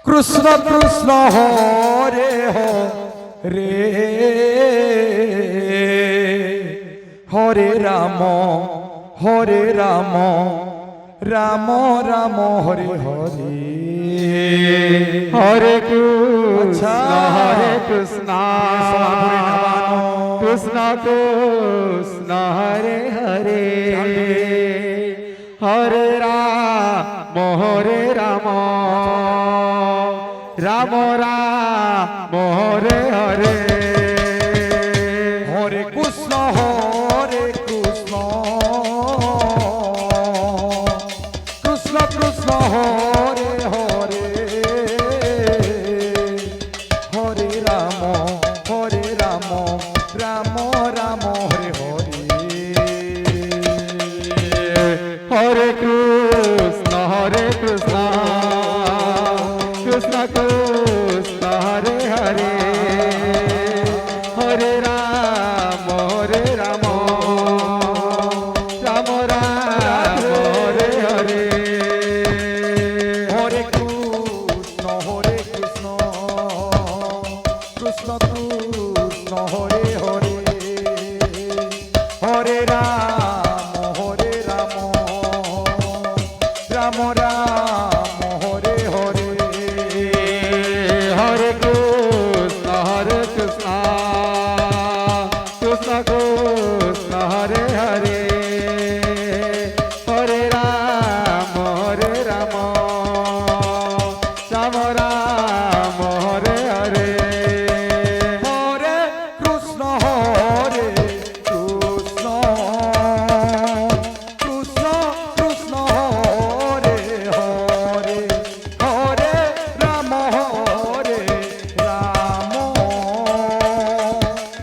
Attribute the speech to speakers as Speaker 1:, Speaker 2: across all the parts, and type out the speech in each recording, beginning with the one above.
Speaker 1: Krishna Krishna Hare Hare Hare Ram Ram Ram Hare Hare
Speaker 2: Hare Krishna Hare Krishna Krishna Krishna Hare Hare Hare Ram Ram Ram Hare Hare
Speaker 1: Hare Krishna Krishna Krishna Hare Hare Hare Ram Ram Ram Hare Hare
Speaker 2: Hare Krishna Krishna Krishna Hare Hare Hare Ram Ram Ram Hare Hare
Speaker 1: Hare Krishna Krishna Krishna Hare Hare Hare Ram Ram Ram Hare Hare
Speaker 2: Hare Krishna Krishna Krishna Krishna Hare Hare Hare Ram Ram Ram Hare Hare
Speaker 1: Hare Krishna Krishna Krishna Hare Hare Hare Ram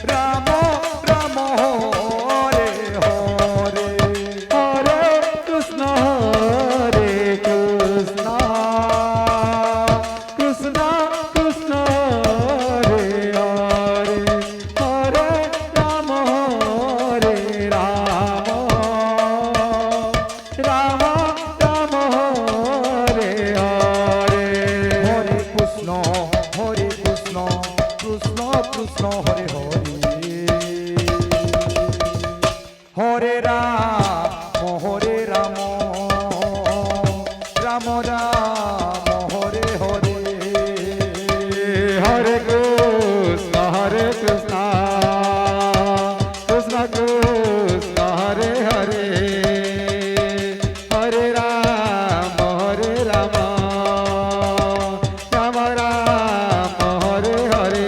Speaker 1: Ram Ram Hare Hare
Speaker 2: Hare Krishna Krishna Krishna Krishna Hare Hare Hare Ram Ram Ram Hare Hare
Speaker 1: Hare Krishna Krishna Krishna Hare Hare Hare Ram Ram Ram Hare Hare
Speaker 2: Hare Krishna Krishna Krishna Krishna Hare Hare Hare Ram Ram Ram Hare Hare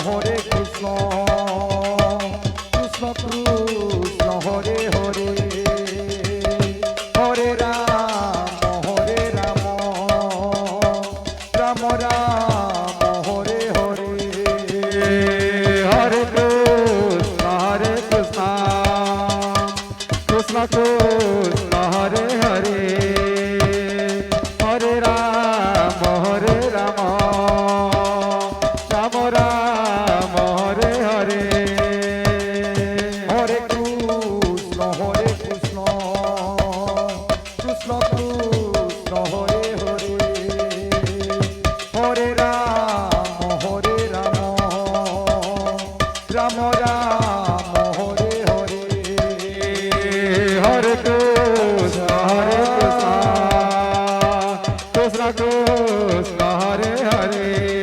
Speaker 1: Hare Krishna Krishna Krishna Hare Hare Hare Ram Ram Ram Hare Hare
Speaker 2: Hare Krishna Krishna Krishna Krishna Hare Hare Hare Ram Ram Ram Hare Hare
Speaker 1: Hare Krishna Krishna Krishna Hare Hare Hare Ram Ram Ram Hare Hare
Speaker 2: Hare Krishna Krishna Krishna Krishna Hare Hare